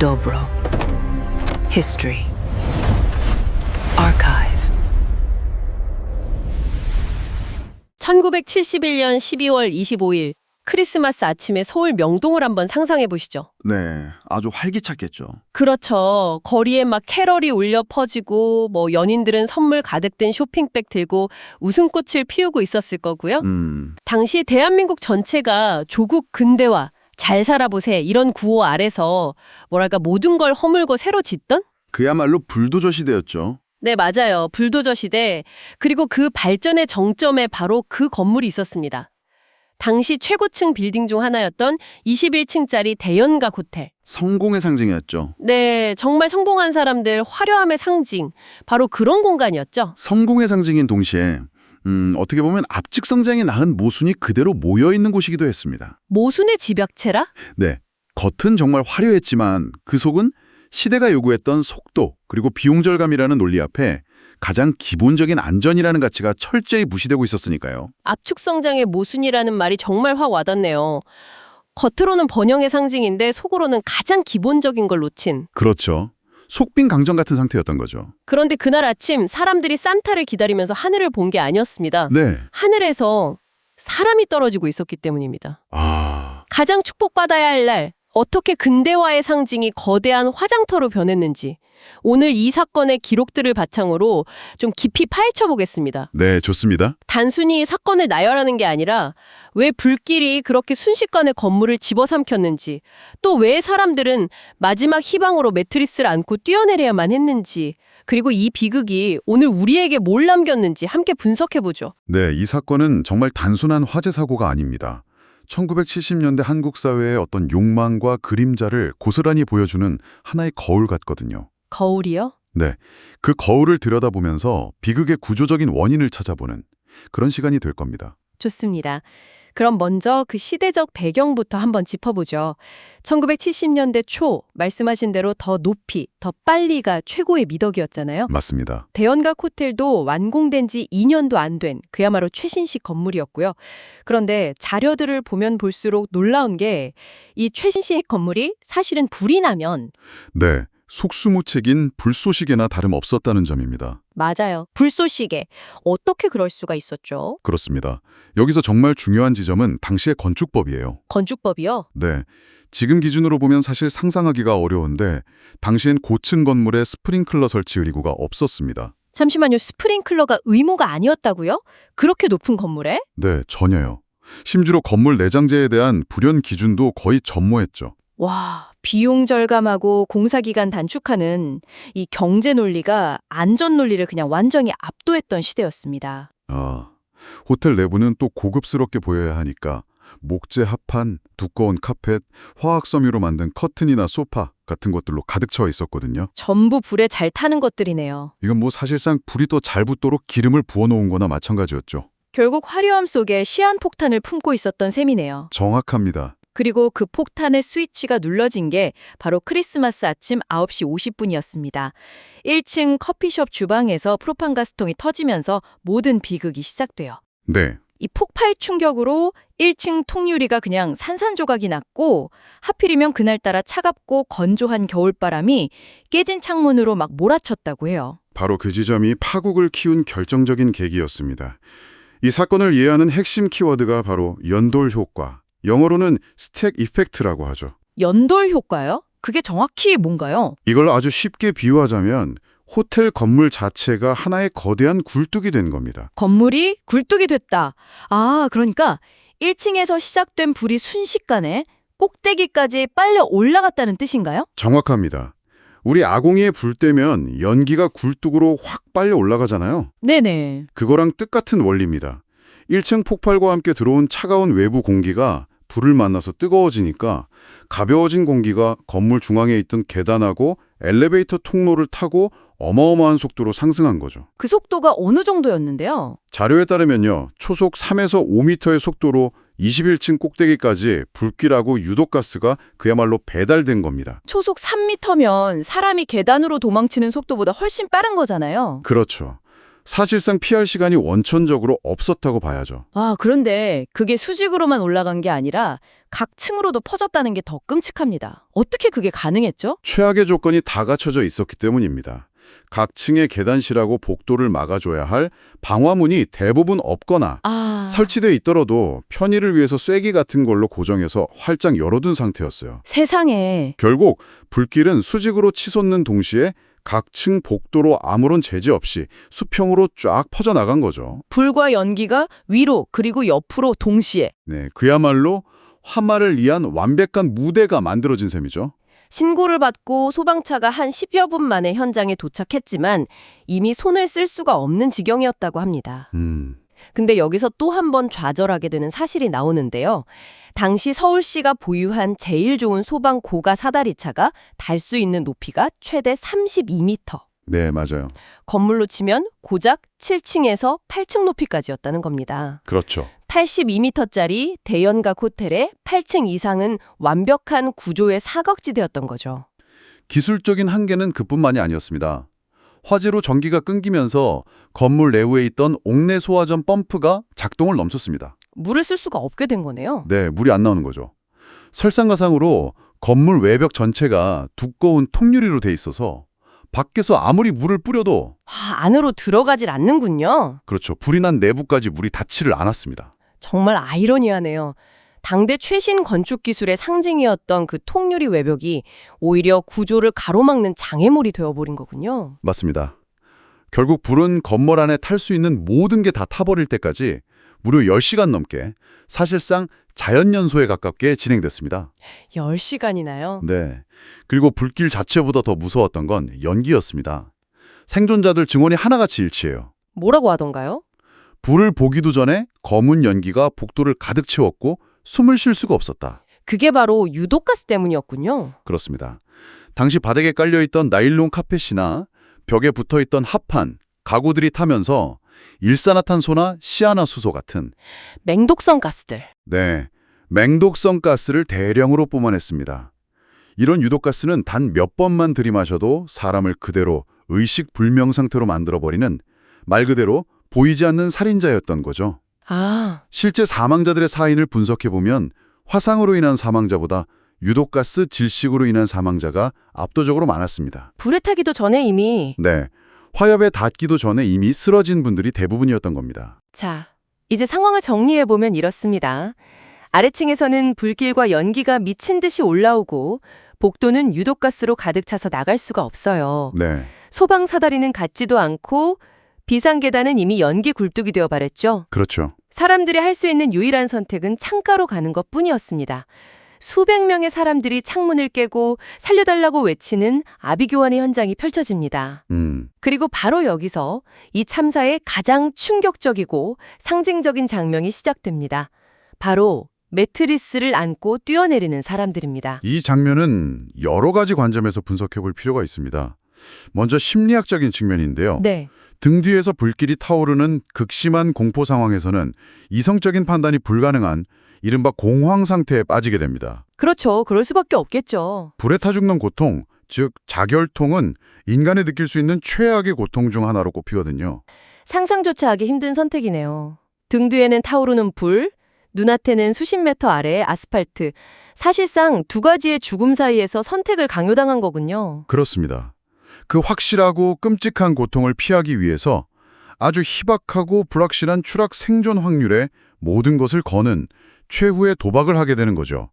Dobro. History. Archive. 1971년 12월 25일 크리스마스 아침에 서울 명동을 한번 상상해 보시죠. 네, 아주 활기찼겠죠. 그렇죠. 거리에 막 캐럴이 울려 퍼지고 연인들은 선물 가득 든 쇼핑백 들고 웃음꽃을 피우고 있었을 거고요. 당시 대한민국 전체가 조국 근대화, 잘 살아보세 이런 구호 아래서 모든 걸 허물고 새로 짓던? 그야말로 불도저 시대였죠. 네, 맞아요. 불도저 시대. 그리고 그 발전의 정점에 바로 그 건물이 있었습니다. 당시 최고층 빌딩 중 하나였던 21층짜리 대연각 호텔. 성공의 상징이었죠. 네, 정말 성공한 사람들 화려함의 상징. 바로 그런 공간이었죠. 성공의 상징인 동시에 어떻게 보면 압축 성장이 낳은 모순이 그대로 모여있는 곳이기도 했습니다. 모순의 집약체라? 네, 겉은 정말 화려했지만 그 속은 시대가 요구했던 속도 그리고 비용 절감이라는 논리 앞에 가장 기본적인 안전이라는 가치가 철저히 무시되고 있었으니까요. 압축 성장의 모순이라는 말이 정말 확 와닿네요. 겉으로는 번영의 상징인데 속으로는 가장 기본적인 걸 놓친. 그렇죠. 속빈 강정 같은 상태였던 거죠. 그런데 그날 아침 사람들이 산타를 기다리면서 하늘을 본 게 아니었습니다. 네. 하늘에서 사람이 떨어지고 있었기 때문입니다. 가장 축복받아야 할 날, 어떻게 근대화의 상징이 거대한 화장터로 변했는지 오늘 이 사건의 기록들을 바탕으로 좀 깊이 파헤쳐 보겠습니다. 네, 좋습니다. 단순히 사건을 나열하는 게 아니라 왜 불길이 그렇게 순식간에 건물을 집어삼켰는지, 또 왜 사람들은 마지막 희망으로 매트리스를 안고 뛰어내려야만 했는지, 그리고 이 비극이 오늘 우리에게 뭘 남겼는지 함께 분석해보죠. 네, 이 사건은 정말 단순한 화재 사고가 아닙니다. 1970년대 한국 사회의 어떤 욕망과 그림자를 고스란히 보여주는 하나의 거울 같거든요. 거울이요? 네, 그 거울을 들여다보면서 비극의 구조적인 원인을 찾아보는 그런 시간이 될 겁니다. 좋습니다. 그럼 먼저 그 시대적 배경부터 한번 짚어보죠. 1970년대 초 말씀하신 대로 더 높이, 더 빨리가 최고의 미덕이었잖아요. 맞습니다. 대연각 호텔도 완공된 지 2년도 안 된 그야말로 최신식 건물이었고요. 그런데 자료들을 보면 볼수록 놀라운 게 이 최신식 건물이 사실은 불이 나면 네, 속수무책인 불쏘시개나 다름없었다는 점입니다. 맞아요. 불쏘시개. 어떻게 그럴 수가 있었죠? 그렇습니다. 여기서 정말 중요한 지점은 당시의 건축법이에요. 건축법이요? 네, 지금 기준으로 보면 사실 상상하기가 어려운데 당시엔 고층 건물에 스프링클러 설치 의무가 없었습니다. 잠시만요. 스프링클러가 의무가 아니었다고요? 그렇게 높은 건물에? 네, 전혀요. 심지어 건물 내장재에 대한 불연 기준도 거의 전무했죠. 와, 비용 절감하고 공사기간 단축하는 이 경제 논리가 안전 논리를 그냥 완전히 압도했던 시대였습니다. 호텔 내부는 또 고급스럽게 보여야 하니까 목재 합판, 두꺼운 카펫, 화학 섬유로 만든 커튼이나 소파 같은 것들로 가득 채워 있었거든요. 전부 불에 잘 타는 것들이네요. 이건 사실상 불이 더 잘 붙도록 기름을 부어놓은 거나 마찬가지였죠. 결국 화려함 속에 시한폭탄을 품고 있었던 셈이네요. 정확합니다. 그리고 그 폭탄의 스위치가 눌러진 게 바로 크리스마스 아침 9시 50분이었습니다. 1층 커피숍 주방에서 프로판가스통이 터지면서 모든 비극이 시작돼요. 네, 이 폭발 충격으로 1층 통유리가 그냥 산산조각이 났고 하필이면 그날따라 차갑고 건조한 겨울바람이 깨진 창문으로 막 몰아쳤다고 해요. 바로 그 지점이 파국을 키운 결정적인 계기였습니다. 이 사건을 이해하는 핵심 키워드가 바로 연돌 효과, 영어로는 스택 이펙트라고 하죠. 연돌 효과요? 그게 정확히 뭔가요? 이걸 아주 쉽게 비유하자면 호텔 건물 자체가 하나의 거대한 굴뚝이 된 겁니다. 건물이 굴뚝이 됐다. 그러니까 1층에서 시작된 불이 순식간에 꼭대기까지 빨려 올라갔다는 뜻인가요? 정확합니다. 우리 아궁이에 불 때면 연기가 굴뚝으로 확 빨려 올라가잖아요. 네네. 그거랑 뜻같은 원리입니다. 1층 폭발과 함께 들어온 차가운 외부 공기가 불을 만나서 뜨거워지니까 가벼워진 공기가 건물 중앙에 있던 계단하고 엘리베이터 통로를 타고 어마어마한 속도로 상승한 거죠. 그 속도가 어느 정도였는데요? 자료에 따르면요, 초속 3에서 5m의 속도로 21층 꼭대기까지 불길하고 유독가스가 그야말로 배달된 겁니다. 초속 3m면 사람이 계단으로 도망치는 속도보다 훨씬 빠른 거잖아요. 그렇죠. 사실상 피할 시간이 원천적으로 없었다고 봐야죠. 아, 그런데 그게 수직으로만 올라간 게 아니라 각 층으로도 퍼졌다는 게 더 끔찍합니다. 어떻게 그게 가능했죠? 최악의 조건이 다 갖춰져 있었기 때문입니다. 각 층의 계단실하고 복도를 막아줘야 할 방화문이 대부분 없거나 설치돼 있더라도 편의를 위해서 쐐기 같은 걸로 고정해서 활짝 열어둔 상태였어요. 세상에. 결국 불길은 수직으로 치솟는 동시에 각 층 복도로 아무런 제재 없이 수평으로 쫙 퍼져나간 거죠. 불과 연기가 위로 그리고 옆으로 동시에. 네, 그야말로 화마를 위한 완벽한 무대가 만들어진 셈이죠. 신고를 받고 소방차가 한 10여 분 만에 현장에 도착했지만 이미 손을 쓸 수가 없는 지경이었다고 합니다. 근데 여기서 또 한 번 좌절하게 되는 사실이 나오는데요. 당시 서울시가 보유한 제일 좋은 소방 고가 사다리차가 달 수 있는 높이가 최대 32m. 네, 맞아요. 건물로 치면 고작 7층에서 8층 높이까지였다는 겁니다. 그렇죠. 82m짜리 대연각 호텔의 8층 이상은 완벽한 구조의 사각지대였던 거죠. 기술적인 한계는 그뿐만이 아니었습니다. 화재로 전기가 끊기면서 건물 내부에 있던 옥내 소화전 펌프가 작동을 넘쳤습니다. 물을 쓸 수가 없게 된 거네요. 네, 물이 안 나오는 거죠. 설상가상으로 건물 외벽 전체가 두꺼운 통유리로 돼 있어서 밖에서 아무리 물을 뿌려도 안으로 들어가질 않는군요. 그렇죠. 불이 난 내부까지 물이 닿지를 않았습니다. 정말 아이러니하네요. 당대 최신 건축 기술의 상징이었던 그 통유리 외벽이 오히려 구조를 가로막는 장애물이 되어버린 거군요. 맞습니다. 결국 불은 건물 안에 탈 수 있는 모든 게 다 타버릴 때까지 무려 10시간 넘게 사실상 자연연소에 가깝게 진행됐습니다. 10시간이나요? 네. 그리고 불길 자체보다 더 무서웠던 건 연기였습니다. 생존자들 증언이 하나같이 일치해요. 뭐라고 하던가요? 불을 보기도 전에 검은 연기가 복도를 가득 채웠고 숨을 쉴 수가 없었다. 그게 바로 유독가스 때문이었군요. 그렇습니다. 당시 바닥에 깔려있던 나일론 카펫이나 벽에 붙어있던 합판, 가구들이 타면서 일산화탄소나 시아나수소 같은 맹독성 가스들. 네, 맹독성 가스를 대량으로 뿜어냈습니다. 이런 유독가스는 단 몇 번만 들이마셔도 사람을 그대로 의식불명 상태로 만들어버리는 말 그대로 보이지 않는 살인자였던 거죠. 실제 사망자들의 사인을 분석해보면 화상으로 인한 사망자보다 유독가스 질식으로 인한 사망자가 압도적으로 많았습니다. 불에 타기도 전에 이미. 네, 화엽에 닿기도 전에 이미 쓰러진 분들이 대부분이었던 겁니다. 자, 이제 상황을 정리해보면 이렇습니다. 아래층에서는 불길과 연기가 미친 듯이 올라오고 복도는 유독가스로 가득 차서 나갈 수가 없어요. 네, 소방사다리는 갖지도 않고 비상계단은 이미 연기 굴뚝이 되어 버렸죠. 그렇죠. 사람들이 할 수 있는 유일한 선택은 창가로 가는 것뿐이었습니다. 수백 명의 사람들이 창문을 깨고 살려달라고 외치는 아비규환의 현장이 펼쳐집니다. 그리고 바로 여기서 이 참사의 가장 충격적이고 상징적인 장면이 시작됩니다. 바로 매트리스를 안고 뛰어내리는 사람들입니다. 이 장면은 여러 가지 관점에서 분석해 볼 필요가 있습니다. 먼저 심리학적인 측면인데요. 네. 등 뒤에서 불길이 타오르는 극심한 공포 상황에서는 이성적인 판단이 불가능한 이른바 공황 상태에 빠지게 됩니다. 그렇죠. 그럴 수밖에 없겠죠. 불에 타 죽는 고통, 즉 자결통은 인간이 느낄 수 있는 최악의 고통 중 하나로 꼽히거든요. 상상조차 하기 힘든 선택이네요. 등 뒤에는 타오르는 불, 눈앞에는 수십 미터 아래의 아스팔트. 사실상 두 가지의 죽음 사이에서 선택을 강요당한 거군요. 그렇습니다. 그 확실하고 끔찍한 고통을 피하기 위해서 아주 희박하고 불확실한 추락 생존 확률에 모든 것을 거는 최후의 도박을 하게 되는 거죠.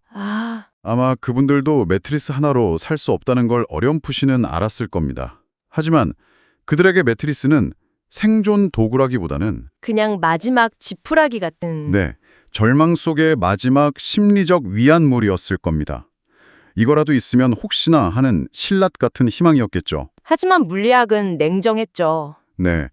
아마 그분들도 매트리스 하나로 살 수 없다는 걸 어렴풋이는 알았을 겁니다. 하지만 그들에게 매트리스는 생존 도구라기보다는 그냥 마지막 지푸라기 같은. 네, 절망 속의 마지막 심리적 위안물이었을 겁니다. 이거라도 있으면 혹시나 하는 신랏 같은 희망이었겠죠. 하지만 물리학은 냉정했죠. 네,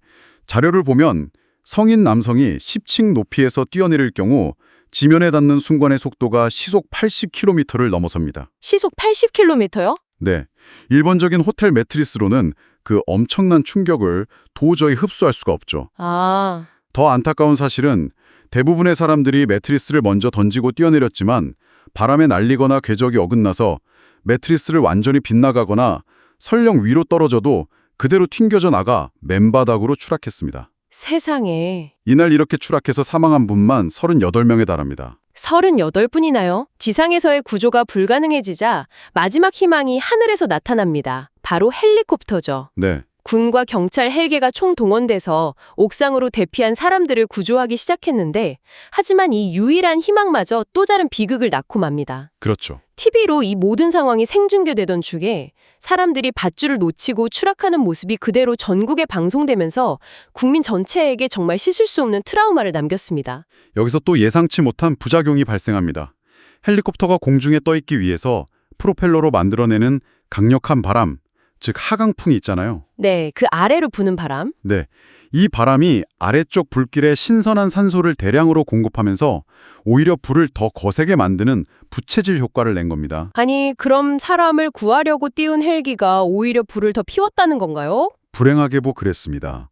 자료를 보면 성인 남성이 10층 높이에서 뛰어내릴 경우 지면에 닿는 순간의 속도가 시속 80km를 넘어섭니다. 시속 80km요? 네, 일반적인 호텔 매트리스로는 그 엄청난 충격을 도저히 흡수할 수가 없죠. 더 안타까운 사실은 대부분의 사람들이 매트리스를 먼저 던지고 뛰어내렸지만 바람에 날리거나 궤적이 어긋나서 매트리스를 완전히 빗나가거나 설령 위로 떨어져도 그대로 튕겨져 나가 맨바닥으로 추락했습니다. 세상에. 이날 이렇게 추락해서 사망한 분만 38명에 달합니다. 38분이나요? 지상에서의 구조가 불가능해지자 마지막 희망이 하늘에서 나타납니다. 바로 헬리콥터죠. 네, 군과 경찰 헬기가 총동원돼서 옥상으로 대피한 사람들을 구조하기 시작했는데 하지만 이 유일한 희망마저 또 다른 비극을 낳고 맙니다. 그렇죠. TV로 이 모든 상황이 생중계되던 중에 사람들이 밧줄을 놓치고 추락하는 모습이 그대로 전국에 방송되면서 국민 전체에게 정말 씻을 수 없는 트라우마를 남겼습니다. 여기서 또 예상치 못한 부작용이 발생합니다. 헬리콥터가 공중에 떠있기 위해서 프로펠러로 만들어내는 강력한 바람, 즉 하강풍이 있잖아요. 네, 그 아래로 부는 바람. 네, 이 바람이 아래쪽 불길에 신선한 산소를 대량으로 공급하면서 오히려 불을 더 거세게 만드는 부채질 효과를 낸 겁니다. 아니, 그럼 사람을 구하려고 띄운 헬기가 오히려 불을 더 피웠다는 건가요? 불행하게 그랬습니다.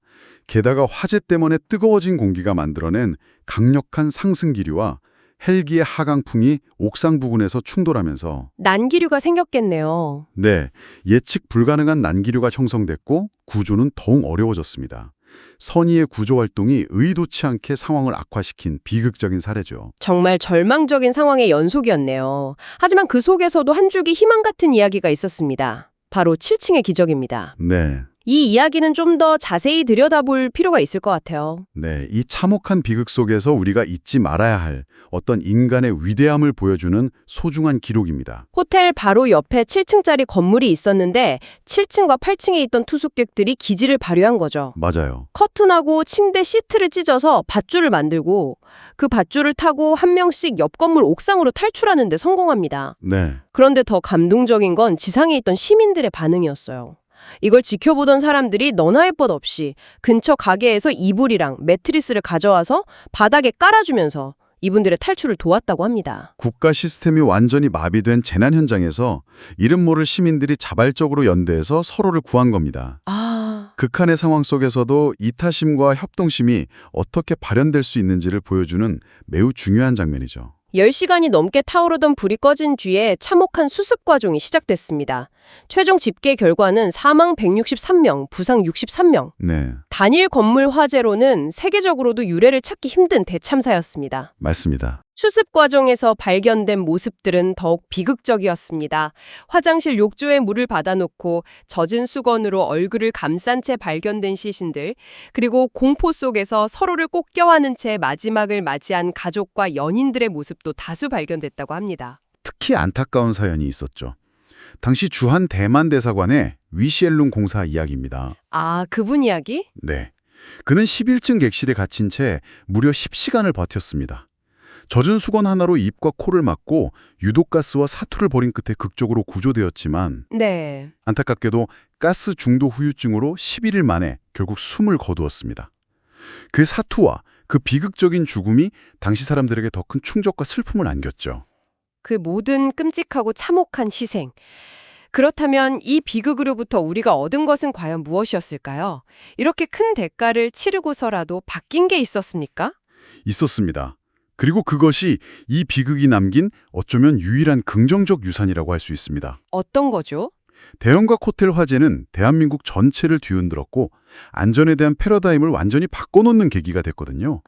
게다가 화재 때문에 뜨거워진 공기가 만들어낸 강력한 상승기류와 헬기의 하강풍이 옥상 부근에서 충돌하면서 난기류가 생겼겠네요. 네, 예측 불가능한 난기류가 형성됐고 구조는 더욱 어려워졌습니다. 선의의 구조 활동이 의도치 않게 상황을 악화시킨 비극적인 사례죠. 정말 절망적인 상황의 연속이었네요. 하지만 그 속에서도 한 줄기 희망 같은 이야기가 있었습니다. 바로 7층의 기적입니다. 네, 이 이야기는 좀 더 자세히 들여다볼 필요가 있을 것 같아요. 네, 이 참혹한 비극 속에서 우리가 잊지 말아야 할 어떤 인간의 위대함을 보여주는 소중한 기록입니다. 호텔 바로 옆에 7층짜리 건물이 있었는데 7층과 8층에 있던 투숙객들이 기지를 발휘한 거죠. 맞아요. 커튼하고 침대 시트를 찢어서 밧줄을 만들고 그 밧줄을 타고 한 명씩 옆 건물 옥상으로 탈출하는 데 성공합니다. 네, 그런데 더 감동적인 건 지상에 있던 시민들의 반응이었어요. 이걸 지켜보던 사람들이 너나 할 것 없이 근처 가게에서 이불이랑 매트리스를 가져와서 바닥에 깔아주면서 이분들의 탈출을 도왔다고 합니다. 국가 시스템이 완전히 마비된 재난 현장에서 이름 모를 시민들이 자발적으로 연대해서 서로를 구한 겁니다. 극한의 상황 속에서도 이타심과 협동심이 어떻게 발현될 수 있는지를 보여주는 매우 중요한 장면이죠. 10시간이 넘게 타오르던 불이 꺼진 뒤에 참혹한 수습 과정이 시작됐습니다. 최종 집계 결과는 사망 163명, 부상 63명. 네, 단일 건물 화재로는 세계적으로도 유례를 찾기 힘든 대참사였습니다. 맞습니다. 수습 과정에서 발견된 모습들은 더욱 비극적이었습니다. 화장실 욕조에 물을 받아놓고 젖은 수건으로 얼굴을 감싼 채 발견된 시신들, 그리고 공포 속에서 서로를 꼭 껴안은 채 마지막을 맞이한 가족과 연인들의 모습도 다수 발견됐다고 합니다. 특히 안타까운 사연이 있었죠. 당시 주한 대만 대사관의 위시엘룽 공사 이야기입니다. 아, 그분 이야기? 네, 그는 11층 객실에 갇힌 채 무려 10시간을 버텼습니다. 젖은 수건 하나로 입과 코를 막고 유독가스와 사투를 벌인 끝에 극적으로 구조되었지만 네. 안타깝게도 가스 중도 후유증으로 11일 만에 결국 숨을 거두었습니다. 그 사투와 그 비극적인 죽음이 당시 사람들에게 더 큰 충격과 슬픔을 안겼죠. 그 모든 끔찍하고 참혹한 희생. 그렇다면 이 비극으로부터 우리가 얻은 것은 과연 무엇이었을까요? 이렇게 큰 대가를 치르고서라도 바뀐 게 있었습니까? 있었습니다. 그리고 그것이 이 비극이 남긴 어쩌면 유일한 긍정적 유산이라고 할 수 있습니다. 어떤 거죠? 대형각 호텔 화재는 대한민국 전체를 뒤흔들었고 안전에 대한 패러다임을 완전히 바꿔놓는 계기가 됐거든요.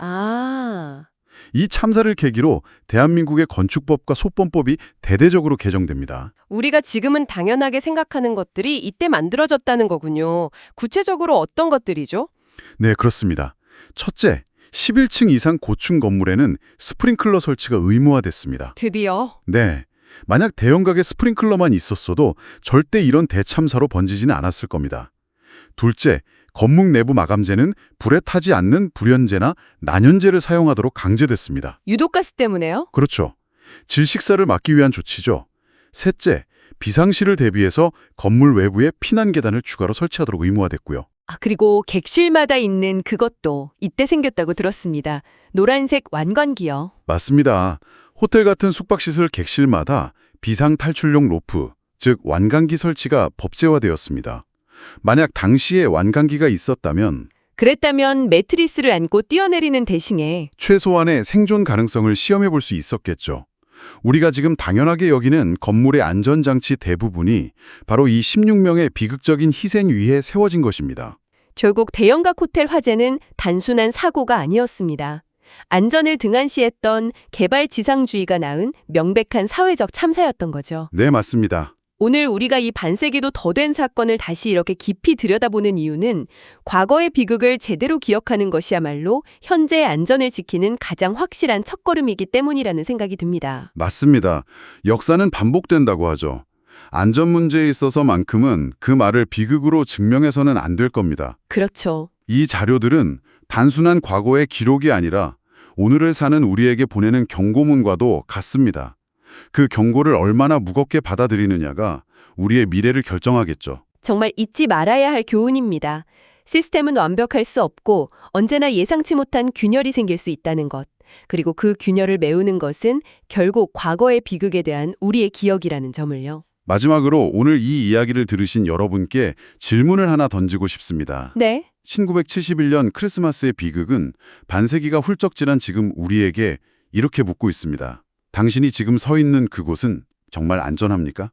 이 참사를 계기로 대한민국의 건축법과 소범법이 대대적으로 개정됩니다. 우리가 지금은 당연하게 생각하는 것들이 이때 만들어졌다는 거군요. 구체적으로 어떤 것들이죠? 네, 그렇습니다. 첫째, 11층 이상 고층 건물에는 스프링클러 설치가 의무화됐습니다. 드디어? 네, 만약 대형각에 스프링클러만 있었어도 절대 이런 대참사로 번지지는 않았을 겁니다. 둘째, 건물 내부 마감재는 불에 타지 않는 불연재나 난연재를 사용하도록 강제됐습니다. 유독가스 때문에요? 그렇죠. 질식사를 막기 위한 조치죠. 셋째, 비상시를 대비해서 건물 외부에 피난 계단을 추가로 설치하도록 의무화됐고요. 그리고 객실마다 있는 그것도 이때 생겼다고 들었습니다. 노란색 완관기요. 맞습니다. 호텔 같은 숙박시설 객실마다 비상탈출용 로프, 즉 완강기 설치가 법제화되었습니다. 만약 당시에 완강기가 있었다면 그랬다면 매트리스를 안고 뛰어내리는 대신에 최소한의 생존 가능성을 시험해 볼 수 있었겠죠. 우리가 지금 당연하게 여기는 건물의 안전장치 대부분이 바로 이 16명의 비극적인 희생 위에 세워진 것입니다. 결국 대형각 호텔 화재는 단순한 사고가 아니었습니다. 안전을 등한시했던 개발지상주의가 낳은 명백한 사회적 참사였던 거죠. 네, 맞습니다. 오늘 우리가 이 반세기도 더 된 사건을 다시 이렇게 깊이 들여다보는 이유는 과거의 비극을 제대로 기억하는 것이야말로 현재의 안전을 지키는 가장 확실한 첫걸음이기 때문이라는 생각이 듭니다. 맞습니다. 역사는 반복된다고 하죠. 안전 문제에 있어서만큼은 그 말을 비극으로 증명해서는 안 될 겁니다. 그렇죠. 이 자료들은 단순한 과거의 기록이 아니라 오늘을 사는 우리에게 보내는 경고문과도 같습니다. 그 경고를 얼마나 무겁게 받아들이느냐가 우리의 미래를 결정하겠죠. 정말 잊지 말아야 할 교훈입니다. 시스템은 완벽할 수 없고 언제나 예상치 못한 균열이 생길 수 있다는 것. 그리고 그 균열을 메우는 것은 결국 과거의 비극에 대한 우리의 기억이라는 점을요. 마지막으로 오늘 이 이야기를 들으신 여러분께 질문을 하나 던지고 싶습니다. 네. 1971년 크리스마스의 비극은 반세기가 훌쩍 지난 지금 우리에게 이렇게 묻고 있습니다. 당신이 지금 서 있는 그곳은 정말 안전합니까?